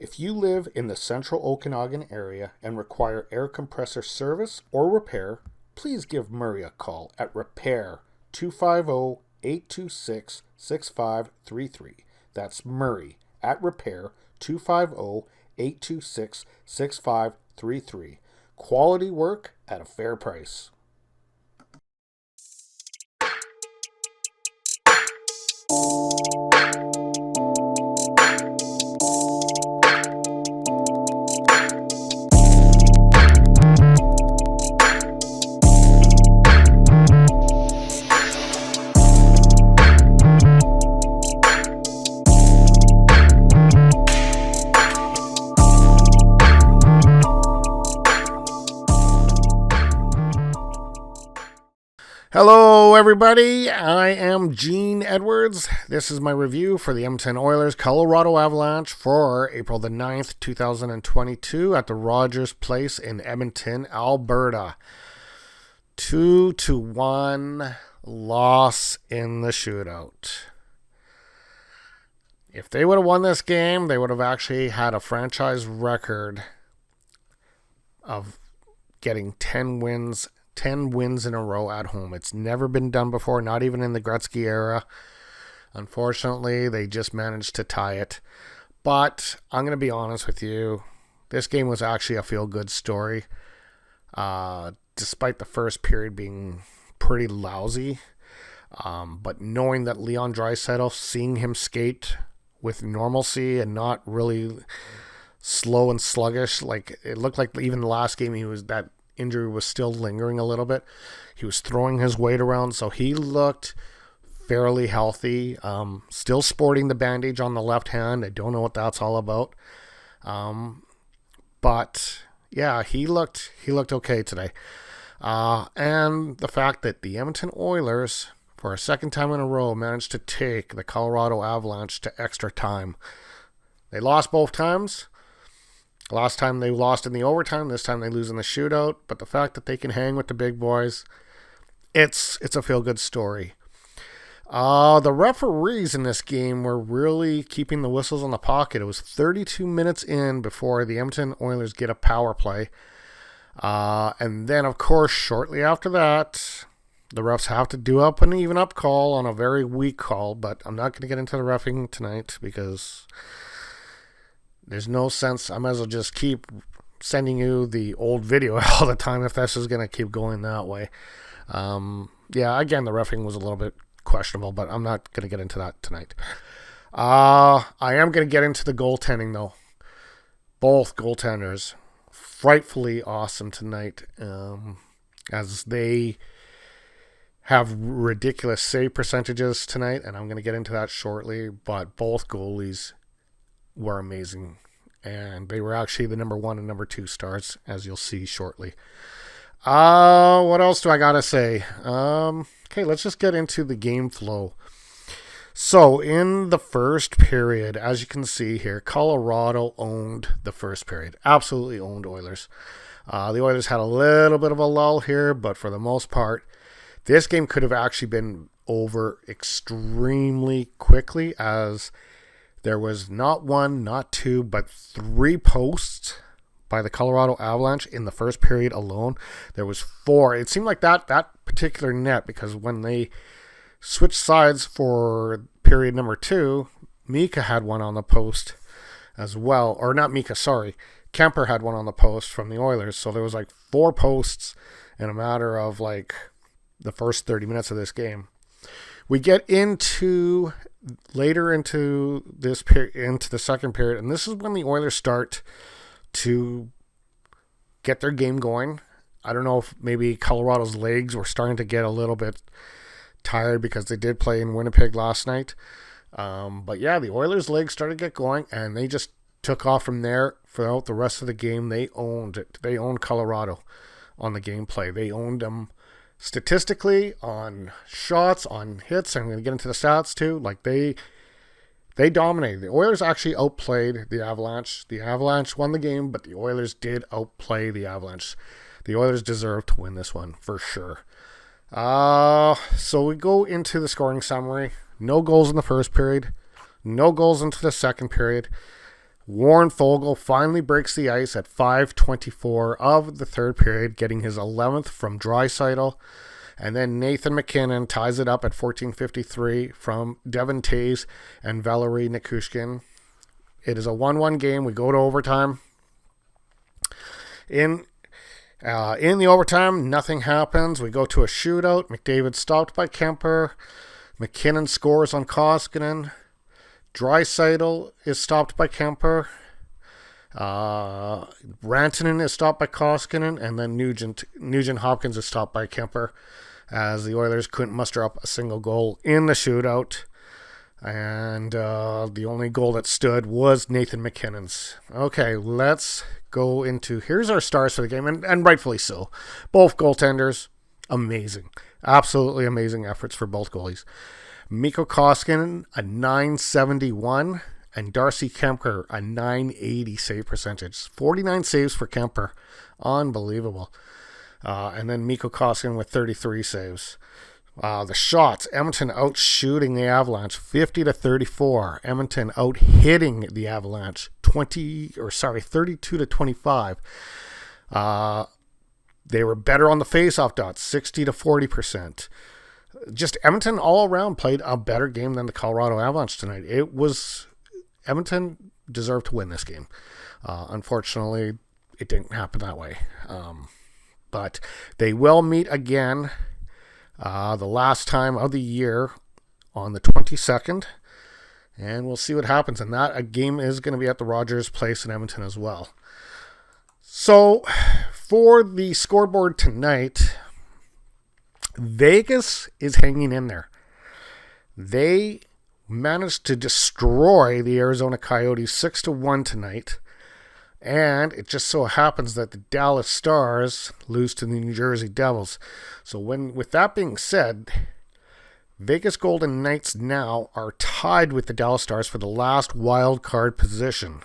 If you live in the central Okanagan area and require air compressor service or repair, please give Murray a call at Repair 250-826-6533. That's Murray at Repair 250-826-6533. Quality work at a fair price. Hello, everybody. I am Gene Edwards. This is my review for the Edmonton Oilers Colorado Avalanche for April the 9th, 2022 at the Rogers Place in Edmonton, Alberta. 2-1 loss in the shootout. If they would have won this game, they would have actually had a franchise record of getting 10 wins in a row at home. It's never been done before, not even in the Gretzky era. Unfortunately, they just managed to tie it. But I'm going to be honest with you, this game was actually a feel-good story. Despite the first period being pretty lousy. But knowing that Leon Draisaitl, seeing him skate with normalcy and not really slow and sluggish, like it looked like even the last game that injury was still lingering a little bit. He was throwing his weight around, so he looked fairly healthy. Still sporting the bandage on the left hand. I don't know what that's all about. But yeah, he looked okay today. And the fact that the Edmonton Oilers, for a second time in a row, managed to take the Colorado Avalanche to extra time. They lost both times. Last time they lost in the overtime. This time they lose in the shootout. But the fact that they can hang with the big boys, it's a feel-good story. The referees in this game were really keeping the whistles on the pocket. It was 32 minutes in before the Edmonton Oilers get a power play. And then, of course, shortly after that, the refs have to do up an even-up call on a very weak call. But I'm not going to get into the reffing tonight because there's no sense. I might as well just keep sending you the old video all the time if this is going to keep going that way. Yeah, again, the reffing was a little bit questionable, but I'm not going to get into that tonight. I am going to get into the goaltending, though. Both goaltenders, frightfully awesome tonight, as they have ridiculous save percentages tonight, and I'm going to get into that shortly, but both goalies were amazing, and they were actually the number 1 and number 2 stars, as you'll see shortly. What else do I gotta say? Okay, let's just get into the game flow. So in the first period, as you can see here, Colorado owned the first period. Absolutely owned Oilers. The Oilers had a little bit of a lull here, but for the most part, this game could have actually been over extremely quickly, as there was not 1, not 2, but 3 posts by the Colorado Avalanche in the first period alone. There was 4. It seemed like that particular net, because when they switched sides for period number 2, Mika had one on the post as well. Or not Mika, sorry. Kemper had one on the post from the Oilers. So there was like 4 posts in a matter of like the first 30 minutes of this game. We get later into this period, into the second period, and this is when the Oilers start to get their game going. I don't know if maybe Colorado's legs were starting to get a little bit tired because they did play in Winnipeg last night. But yeah, the Oilers' legs started to get going, and they just took off from there throughout the rest of the game. They owned it. They owned Colorado on the gameplay. They owned them statistically, on shots, on hits. I'm going to get into the stats too. Like they dominated. The Oilers actually outplayed the Avalanche. The Avalanche won the game, but the Oilers did outplay the Avalanche. The Oilers deserve to win this one for sure. So we go into the scoring summary. No goals in the first period. No goals into the second period. Warren Fogle finally breaks the ice at 5:24 of the third period, getting his 11th from Draisaitl. And then Nathan MacKinnon ties it up at 14:53 from Devon Toews and Valeri Nichushkin. It is a 1-1 game. We go to overtime. In the overtime, nothing happens. We go to a shootout. McDavid stopped by Kemper. McKinnon scores on Koskinen. Draisaitl is stopped by Kemper. Rantanen is stopped by Koskinen, and then Nugent Hopkins is stopped by Kemper, as the Oilers couldn't muster up a single goal in the shootout. And the only goal that stood was Nathan MacKinnon's. Okay, let's go into... Here's our stars for the game, and rightfully so. Both goaltenders, amazing. Absolutely amazing efforts for both goalies. Mikko Koskinen, a .971, and Darcy Kemper, a .980 save percentage. 49 saves for Kemper. Unbelievable. And then Mikko Koskinen with 33 saves. The shots, Edmonton out shooting the Avalanche 50-34. Edmonton out hitting the Avalanche 32-25. They were better on the faceoff dots, 60-40%. Just Edmonton all around played a better game than the Colorado Avalanche tonight. Edmonton deserved to win this game. Unfortunately, it didn't happen that way. But they will meet again the last time of the year on the 22nd. And we'll see what happens. And that game is going to be at the Rogers Place in Edmonton as well. So for the scoreboard tonight, Vegas is hanging in there. They managed to destroy the Arizona Coyotes 6-1 tonight. And it just so happens that the Dallas Stars lose to the New Jersey Devils. So with that being said, Vegas Golden Knights now are tied with the Dallas Stars for the last wild card position.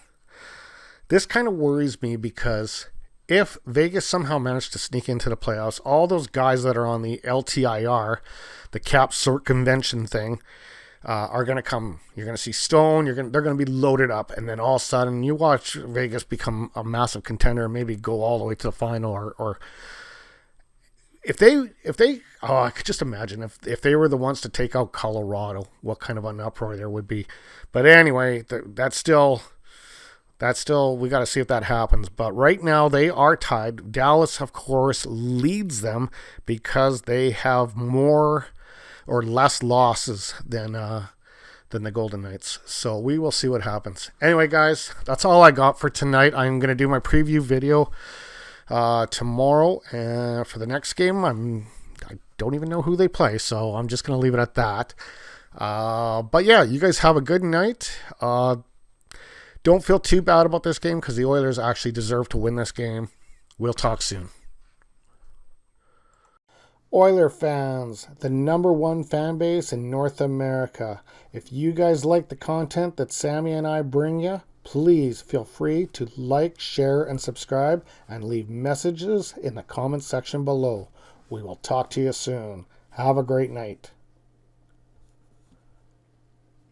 This kind of worries me because if Vegas somehow managed to sneak into the playoffs, all those guys that are on the LTIR, the cap circumvention thing, are going to come. You're going to see Stone. They're going to be loaded up, and then all of a sudden you watch Vegas become a massive contender, maybe go all the way to the final, or if they I could just imagine if they were the ones to take out Colorado, what kind of an uproar there would be. But anyway, that's still we got to see if that happens. But right now they are tied. Dallas, of course, leads them because they have more or less losses than the Golden Knights. So we will see what happens. Anyway, guys, that's all I got for tonight. I'm going to do my preview video tomorrow. And for the next game, I don't even know who they play, so I'm just going to leave it at that. But yeah, you guys have a good night. Don't feel too bad about this game because the Oilers actually deserve to win this game. We'll talk soon. Oiler fans, the #1 fan base in North America. If you guys like the content that Sammy and I bring you, please feel free to like, share, and subscribe, and leave messages in the comment section below. We will talk to you soon. Have a great night.